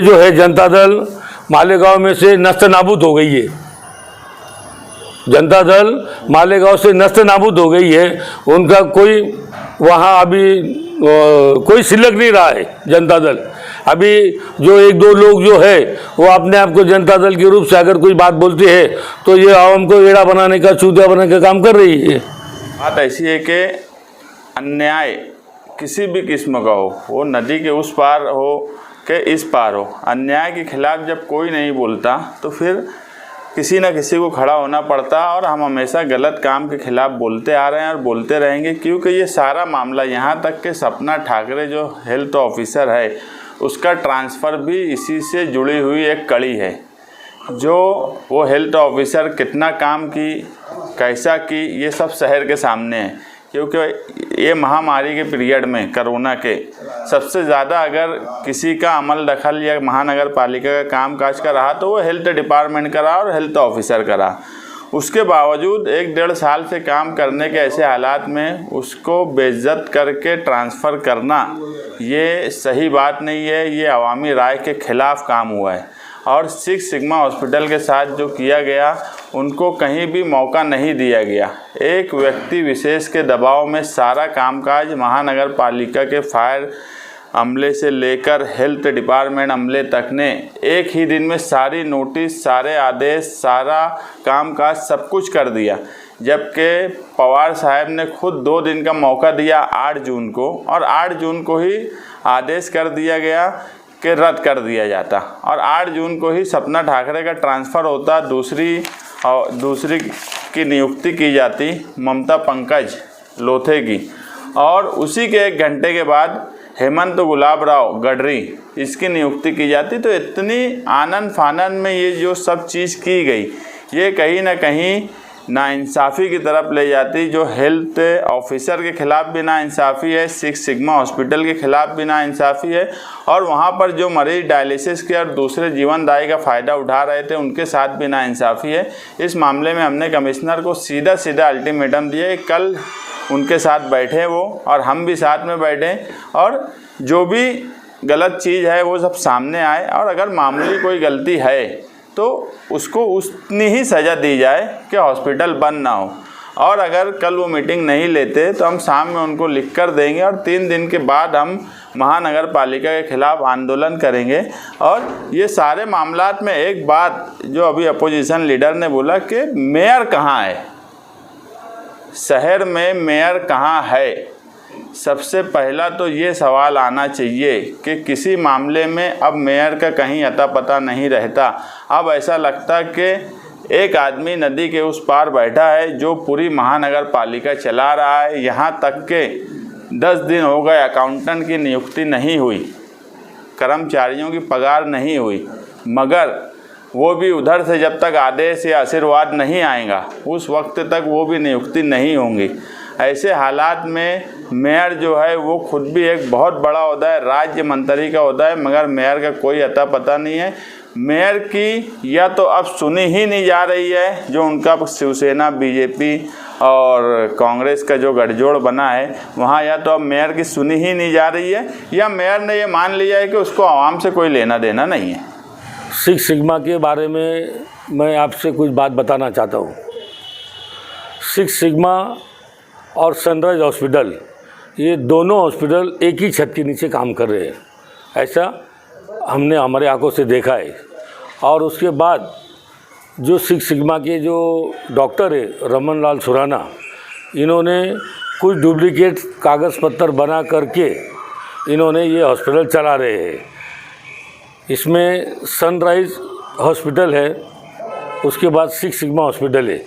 जो है जनता दल मालेगांव में से नस्त नाबूद हो गई है। जनता दल मालेगांव से नस्त नाबूद हो गई है। उनका कोई वहाँ अभी कोई सिलक नहीं रहा है। जनता दल अभी जो एक दो लोग जो है वो अपने आप को जनता दल के रूप से अगर कोई बात बोलती है तो ये आवाम को एड़ा बनाने का, चूतिया बनाने का काम कर रही है। बात ऐसी है कि अन्याय किसी भी किस्म का हो, वो नदी के उस पार हो कि इस पार हो, अन्याय के खिलाफ जब कोई नहीं बोलता तो फिर किसी न किसी को खड़ा होना पड़ता। और हम हमेशा गलत काम के खिलाफ बोलते आ रहे हैं और बोलते रहेंगे, क्योंकि ये सारा मामला यहाँ तक कि सपना ठाकरे जो हेल्थ ऑफिसर है उसका ट्रांसफ़र भी इसी से जुड़ी हुई एक कड़ी है। जो वो हेल्थ ऑफिसर कितना काम की, कैसा की, ये सब शहर के सामने है। क्योंकि ये महामारी के पीरियड में कोरोना के सबसे ज़्यादा अगर किसी का अमल दखल या महानगर पालिका का काम काज का रहा तो वो हेल्थ डिपार्टमेंट का रहा और हेल्थ ऑफिसर का रहा। उसके बावजूद 1-1.5 साल से काम करने के ऐसे हालात में उसको बेइज्जत करके ट्रांसफ़र करना ये सही बात नहीं है। ये अवामी राय के ख़िलाफ़ काम हुआ है। और 6 सिग्मा हॉस्पिटल के साथ जो किया गया उनको कहीं भी मौका नहीं दिया गया। एक व्यक्ति विशेष के दबाव में सारा कामकाज महानगर पालिका के फायर अमले से लेकर हेल्थ डिपार्टमेंट अमले तक ने एक ही दिन में सारी नोटिस, सारे आदेश, सारा कामकाज सब कुछ कर दिया। जबकि पवार साहब ने खुद 2 दिन का मौका दिया 8 जून को, और 8 जून को ही आदेश कर दिया गया कि रद्द कर दिया जाता, और 8 जून को ही सपना ठाकरे का ट्रांसफ़र होता, दूसरी की नियुक्ति की जाती ममता पंकज लोथे की, और उसी के 1 घंटे के बाद हेमंत गुलाबराव गडरी इसकी नियुक्ति की जाती। तो इतनी आनन फानन में ये जो सब चीज़ की गई ये कहीं ना कहीं नाइंसाफ़ी की तरफ ले जाती। जो हेल्थ ऑफिसर के ख़िलाफ़ भी नाइंसाफ़ी है, 6 सिग्मा हॉस्पिटल के ख़िलाफ़ भी नाइंसाफ़ी है, और वहाँ पर जो मरीज डायलिसिस के और दूसरे जीवनदायी का फ़ायदा उठा रहे थे उनके साथ भी नाइंसाफ़ी है। इस मामले में हमने कमिश्नर को सीधा अल्टीमेटम दिया कि कल उनके साथ बैठे वो, और हम भी साथ में बैठे, और जो भी गलत चीज़ है वो सब सामने आए, और अगर मामूली कोई गलती है तो उसको उतनी ही सज़ा दी जाए कि हॉस्पिटल बंद ना हो। और अगर कल वो मीटिंग नहीं लेते तो हम शाम में उनको लिख कर देंगे, और 3 दिन के बाद हम महानगर पालिका के खिलाफ़ आंदोलन करेंगे। और ये सारे मामलात में एक बात जो अभी अपोजिशन लीडर ने बोला कि मेयर कहाँ है, शहर में मेयर कहाँ है। सबसे पहला तो ये सवाल आना चाहिए कि किसी मामले में अब मेयर का कहीं अता पता नहीं रहता। अब ऐसा लगता कि एक आदमी नदी के उस पार बैठा है जो पूरी महानगर पालिका चला रहा है। यहाँ तक के 10 दिन हो गए अकाउंटेंट की नियुक्ति नहीं हुई, कर्मचारियों की पगार नहीं हुई, मगर वो भी उधर से जब तक आदेश या आशीर्वाद नहीं आएगा उस वक्त तक वो भी नियुक्ति नहीं होंगी। ऐसे हालात में मेयर जो है वो खुद भी एक बहुत बड़ा ओहदा है, राज्य मंत्री का ओहदा है, मगर मेयर का कोई अता पता नहीं है। मेयर की या तो अब सुनी ही नहीं जा रही है, जो उनका शिवसेना, बीजेपी और कांग्रेस का जो गठजोड़ बना है वहाँ या तो अब मेयर की सुनी ही नहीं जा रही है, या मेयर ने ये मान लिया है कि उसको आवाम से कोई लेना देना नहीं है। 6 सिग्मा के बारे में मैं आपसे कुछ बात बताना चाहता हूँ। 6 सिग्मा और सनराइज हॉस्पिटल ये दोनों हॉस्पिटल एक ही छत के नीचे काम कर रहे हैं, ऐसा हमने हमारे आंखों से देखा है। और उसके बाद जो 6 सिग्मा के जो डॉक्टर है रमन लाल सुराना, इन्होंने कुछ डुप्लीकेट कागज़ पत्तर बना करके इन्होंने ये हॉस्पिटल चला रहे हैं। इसमें सनराइज हॉस्पिटल है, उसके बाद 6 सिग्मा हॉस्पिटल है।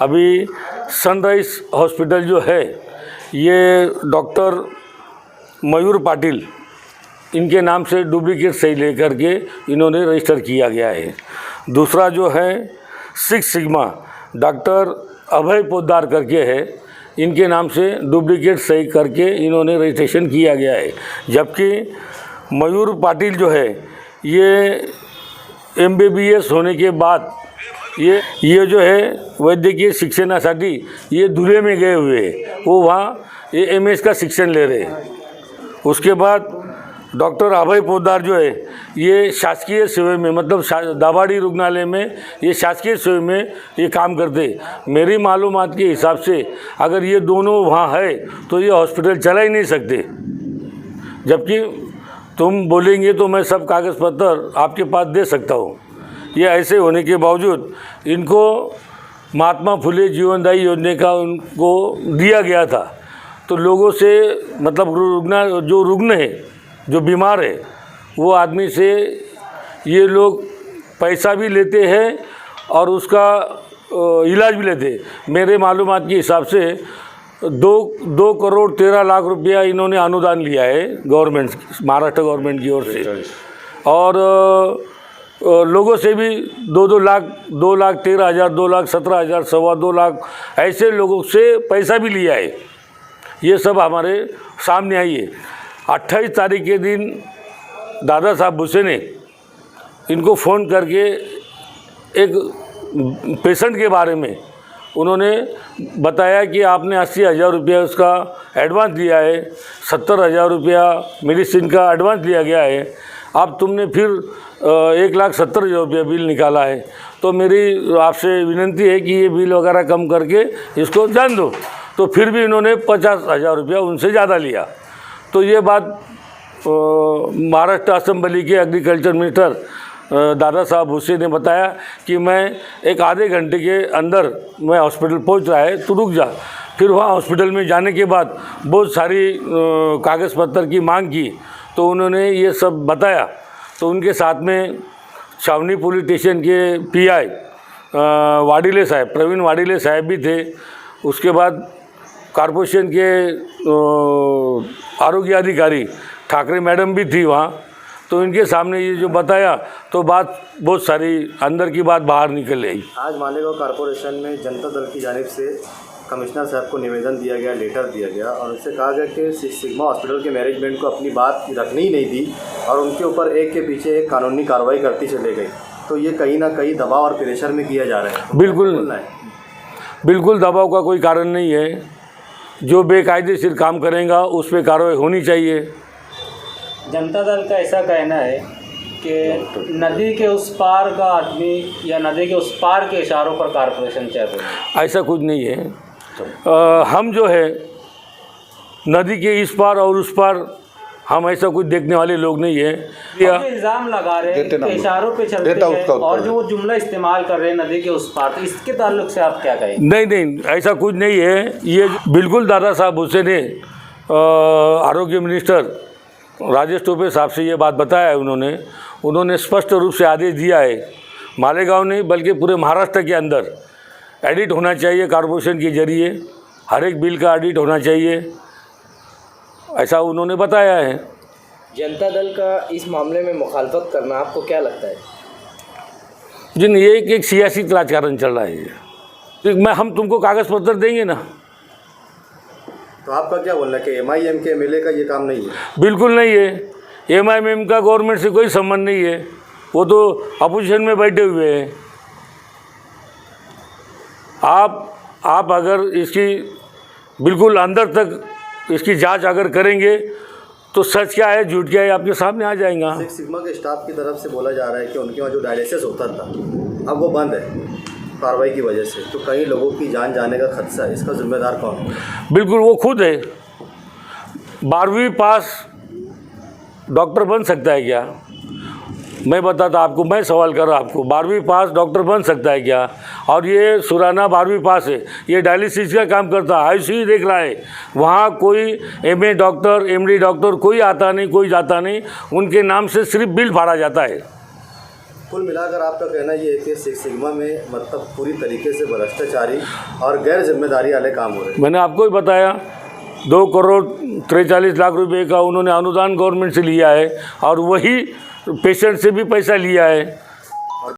अभी सनराइज हॉस्पिटल जो है ये डॉक्टर मयूर पाटिल इनके नाम से डुप्लीकेट सही लेकर के इन्होंने रजिस्टर किया गया है। दूसरा जो है 6 सिग्मा डॉक्टर अभय पोद्दार करके है, इनके नाम से डुप्लीकेट सही करके इन्होंने रजिस्ट्रेशन किया गया है। जबकि मयूर पाटिल जो है ये MBBS होने के बाद ये जो है वैद्यकीय शिक्षणासाठी ये धुले में गए हुए हैं, वो वहाँ ये MS का शिक्षण ले रहे हैं। उसके बाद डॉक्टर अभय पोद्दार जो है ये शासकीय सेवा में, मतलब दाभाडी रुग्णालय में, ये शासकीय सेवा में ये काम करते। मेरी मालूमात के हिसाब से अगर ये दोनों वहाँ है तो ये हॉस्पिटल चला ही नहीं सकते। जबकि तुम बोलेंगे तो मैं सब कागज़ पत्र आपके पास दे सकता हूँ। ये ऐसे होने के बावजूद इनको महात्मा फुले जीवनदायी योजना का उनको दिया गया था। तो लोगों से, मतलब जो रुग्ण है, जो बीमार है, वो आदमी से ये लोग पैसा भी लेते हैं और उसका इलाज भी लेते हैं। मेरे मालूमात के हिसाब से 2 करोड़ 13 लाख रुपया इन्होंने अनुदान लिया है गवर्नमेंट, महाराष्ट्र गवर्नमेंट की ओर से। और लोगों से भी 2 लाख 13,000, 2,17,000, 2.25 लाख ऐसे लोगों से पैसा भी लिया है। ये सब हमारे सामने आई है। 28 तारीख के दिन दादा साहब भूसे ने इनको फ़ोन करके एक पेशेंट के बारे में उन्होंने बताया कि आपने 80,000 रुपया उसका एडवांस दिया है, 70,000 रुपया मेडिसिन का एडवांस दिया गया है, अब तुमने फिर 1,70,000 रुपया बिल निकाला है। तो मेरी आपसे विनंती है कि ये बिल वगैरह कम करके इसको जान दो। तो फिर भी इन्होंने 50,000 रुपया उनसे ज़्यादा लिया। तो ये बात महाराष्ट्र असेंबली के एग्रीकल्चर मिनिस्टर दादा साहब भूसे ने बताया कि मैं एक आधे घंटे के अंदर मैं हॉस्पिटल पहुंच रहा है, तो रुक जा। फिर वहाँ हॉस्पिटल में जाने के बाद बहुत सारी कागज़ पत्र की मांग की, तो उन्होंने ये सब बताया। तो उनके साथ में छावनी पुलिस स्टेशन के PI वाडिले साहब, प्रवीण वाडिले साहब भी थे। उसके बाद कॉरपोरेशन के आरोग्य अधिकारी ठाकरे मैडम भी थी वहाँ। तो इनके सामने ये जो बताया तो बात बहुत सारी अंदर की बात बाहर निकल आई। आज मालेगांव कॉरपोरेशन में जनता दल की जानिब से कमिश्नर साहब को निवेदन दिया गया, लेटर दिया गया और उससे कहा गया कि सिग्मा हॉस्पिटल के मैनेजमेंट को अपनी बात रखनी ही नहीं दी और उनके ऊपर एक के पीछे एक कानूनी कार्रवाई करती चले गई। तो ये कहीं ना कहीं दबाव और प्रेशर में किया जा रहा है। बिल्कुल दबाव का कोई कारण नहीं है। जो बेकायदेशीर काम करेगा उस पर कार्रवाई होनी चाहिए। जनता दल का ऐसा कहना है कि नदी के उस पार का आदमी या नदी के उस पार के इशारों पर कॉरपोरेशन चल रही है। ऐसा कुछ नहीं है। हम जो है नदी के इस पार और उस पार, हम ऐसा कुछ देखने वाले लोग नहीं है। इल्ज़ाम लगा रहे हैं कि इशारों पे चलते हैं और जो वो जुमला इस्तेमाल कर रहे हैं नदी के उस पार, तो इसके ताल्लुक से आप क्या कहेंगे? नहीं, ऐसा कुछ नहीं है। ये बिल्कुल दादा साहब भूसे ने आरोग्य मिनिस्टर राजेश टोपे साहब से ये बात बताया है। उन्होंने स्पष्ट रूप से आदेश दिया है। मालेगांव नहीं बल्कि पूरे महाराष्ट्र के अंदर एडिट होना चाहिए कॉरपोरेशन के जरिए, हर एक बिल का एडिट होना चाहिए, ऐसा उन्होंने बताया है। जनता दल का इस मामले में मुखालफत करना आपको क्या लगता है? जिन ये एक सियासी राजकारण चल रहा है। तो हम तुमको कागज़ पत्र देंगे ना। तो आपका क्या बोलना है कि MIM के MLA का ये काम नहीं है? बिल्कुल नहीं है। MIM का गवर्नमेंट से कोई संबंध नहीं है। वो तो अपोजिशन में बैठे हुए हैं। आप अगर इसकी बिल्कुल अंदर तक इसकी जांच अगर करेंगे तो सच क्या है झूठ क्या है आपके सामने आ जाएगा। सिक्स सिग्मा के स्टाफ की तरफ से बोला जा रहा है कि उनके वहाँ जो डायलिसिस होता था अब वो बंद है कार्रवाई की वजह से, तो कई लोगों की जान जाने का खदशा है। इसका जिम्मेदार कौन है? बिल्कुल वो खुद है। 12वीं पास डॉक्टर बन सकता है क्या? मैं बताता आपको, मैं सवाल कर रहा आपको, 12वीं पास डॉक्टर बन सकता है क्या? और ये सुराना 12वीं पास है, ये डायलिसिस का काम करता है, ICU देख रहा है। वहाँ कोई MA डॉक्टर, MD डॉक्टर कोई आता नहीं, कोई जाता नहीं, उनके नाम से सिर्फ बिल फाड़ा जाता है। कुल मिलाकर आपका कहना ये है कि सिक्स सिग्मा में मतलब पूरी तरीके से भ्रष्टाचारी और गैर जिम्मेदारी वाले काम हो रहे हैं। मैंने आपको ही बताया 2 करोड़ 43 लाख रुपए का उन्होंने अनुदान गवर्नमेंट से लिया है और वही पेशेंट से भी पैसा लिया है।